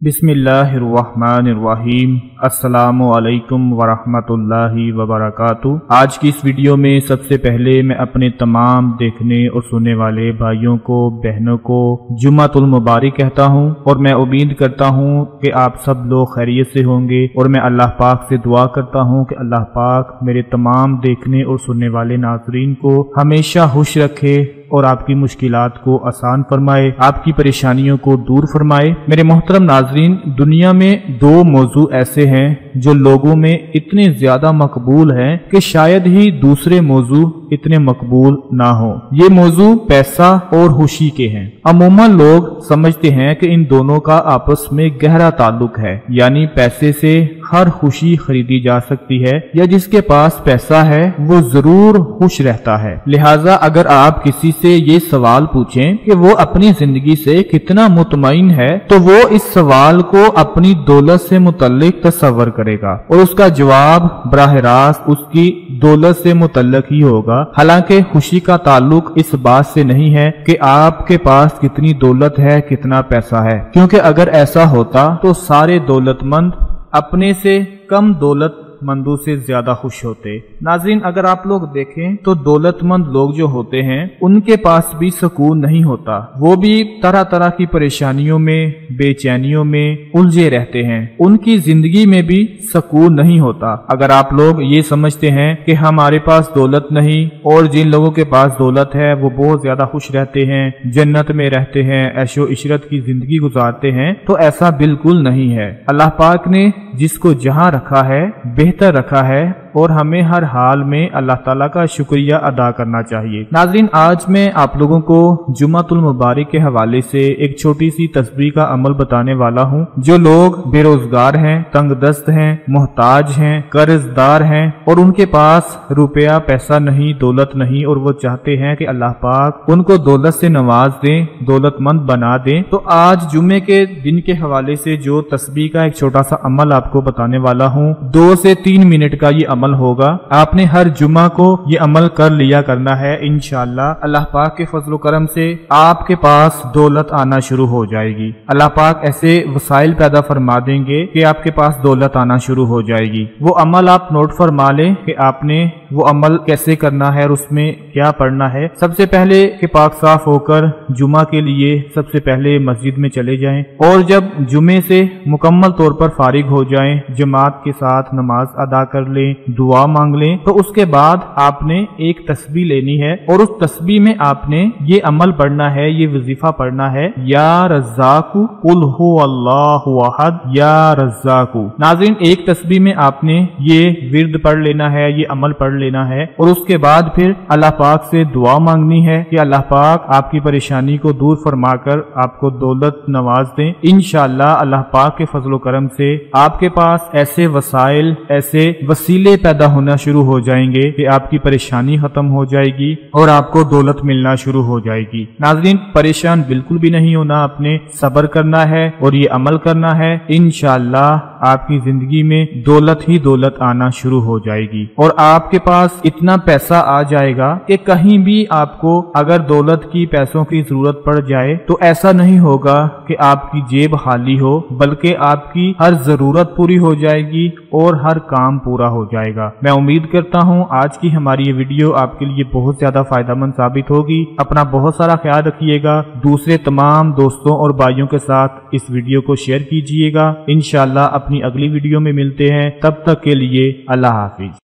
बिस्मिल्लाहिर्रहमानिर्रहीम। अस्सलामु अलैकुम वरहमतुल्लाहि वबरकातुहू। आज की इस वीडियो में सबसे पहले मैं अपने तमाम देखने और सुनने वाले भाइयों को, बहनों को जुम्मतुल मुबारक कहता हूँ और मैं उम्मीद करता हूँ कि आप सब लोग खैरियत से होंगे और मैं अल्लाह पाक से दुआ करता हूँ कि अल्लाह पाक मेरे तमाम देखने और सुनने वाले नाज़रीन को हमेशा खुश रखे और आपकी मुश्किलात को आसान फरमाए, आपकी परेशानियों को दूर फरमाए। मेरे मोहतरम नाज़रीन, दुनिया में दो मौजू ऐसे हैं जो लोगों में इतने ज्यादा मकबूल हैं कि शायद ही दूसरे मौजू इतने मकबूल ना हो। ये मौजू पैसा और खुशी के हैं। अमूमन लोग समझते हैं कि इन दोनों का आपस में गहरा ताल्लुक है, यानी पैसे से हर खुशी खरीदी जा सकती है या जिसके पास पैसा है वो जरूर खुश रहता है। लिहाजा अगर आप किसी से ये सवाल पूछें कि वो अपनी जिंदगी से कितना मुतमईन है, तो वो इस सवाल को अपनी दौलत से मुतल्लिक तस्वर करेगा और उसका जवाब बराह रास्त उसकी दौलत से मुतल्लिक ही होगा। हालांकि खुशी का ताल्लुक इस बात से नहीं है कि आपके पास कितनी दौलत है, कितना पैसा है, क्योंकि अगर ऐसा होता तो सारे दौलतमंद अपने से कम दौलतमंदों से ज्यादा खुश होते। नाज़रीन, अगर आप लोग देखें तो दौलतमंद लोग जो होते हैं उनके पास भी सुकून नहीं होता। वो भी तरह तरह की परेशानियों में, बेचैनियों में उलझे रहते हैं। उनकी जिंदगी में भी सुकून नहीं होता। अगर आप लोग ये समझते हैं कि हमारे पास दौलत नहीं और जिन लोगों के पास दौलत है वो बहुत ज्यादा खुश रहते हैं, जन्नत में रहते हैं, ऐशो इशरत की जिंदगी गुजारते हैं, तो ऐसा बिल्कुल नहीं है। अल्लाह पाक ने जिसको जहां रखा है बेहतर रखा है और हमें हर हाल में अल्लाह ताला का शुक्रिया अदा करना चाहिए। नाज़रीन, आज मैं आप लोगों को जुम्मतुल मुबारक के हवाले से एक छोटी सी तस्बीह का अमल बताने वाला हूँ। जो लोग बेरोजगार हैं, तंगदस्त हैं, मोहताज हैं, कर्जदार हैं और उनके पास रुपया पैसा नहीं, दौलत नहीं और वो चाहते हैं कि अल्लाह पाक उनको दौलत से नवाज दें, दौलतमंद बना दें, तो आज जुम्मे के दिन के हवाले से जो तस्बीह का एक छोटा सा अमल आपको बताने वाला हूँ, 2 से 3 मिनट का ये अमल होगा। आपने हर जुम्मा को ये अमल कर लिया करना है। इंशाअल्लाह अल्लाह पाक के फजल करम से आपके पास दौलत आना शुरू हो जाएगी। अल्लाह पाक ऐसे वसाइल पैदा फरमा देंगे कि आपके पास दौलत आना शुरू हो जाएगी। वो अमल आप नोट फरमा लें कि आपने वो अमल कैसे करना है और उसमें क्या पढ़ना है। सबसे पहले कि पाक साफ होकर जुम्मा के लिए सबसे पहले मस्जिद में चले जाएं और जब जुम्मे से मुकम्मल तौर पर फारिग हो जाएं, जमात के साथ नमाज अदा कर लें, दुआ मांग लें, तो उसके बाद आपने एक तस्बीह लेनी है और उस तस्बीह में आपने ये अमल पढ़ना है, ये वजीफा पढ़ना है, या रज़्ज़ाकु कुल हु अल्लाहु अहद या रज़्ज़ाकु। नाज़रीन, एक तस्बीह में आपने ये विर्द पढ़ लेना है, ये अमल पढ़ लेना है और उसके बाद फिर अल्लाह पाक से दुआ मांगनी है कि अल्लाह पाक आपकी परेशानी को दूर फरमाकर आपको दौलत नवाज दें। इंशाअल्लाह अल्लाह पाक के फजल करम से आपके पास ऐसे वसाइल, ऐसे वसीले पैदा होना शुरू हो जाएंगे कि आपकी परेशानी खत्म हो जाएगी और आपको दौलत मिलना शुरू हो जाएगी। नाज़रीन, परेशान बिल्कुल भी नहीं होना, आपने सब्र करना है और ये अमल करना है। इंशाअल्लाह आपकी जिंदगी में दौलत ही दौलत आना शुरू हो जाएगी और आपके पास इतना पैसा आ जाएगा कि कहीं भी आपको अगर दौलत की, पैसों की जरूरत पड़ जाए तो ऐसा नहीं होगा कि आपकी जेब खाली हो, बल्कि आपकी हर जरूरत पूरी हो जाएगी और हर काम पूरा हो जाएगा। मैं उम्मीद करता हूँ आज की हमारी ये वीडियो आपके लिए बहुत ज्यादा फायदेमंद साबित होगी। अपना बहुत सारा ख्याल रखिएगा। दूसरे तमाम दोस्तों और भाइयों के साथ इस वीडियो को शेयर कीजिएगा। इंशाअल्लाह अपनी अगली वीडियो में मिलते हैं। तब तक के लिए अल्लाह हाफिज।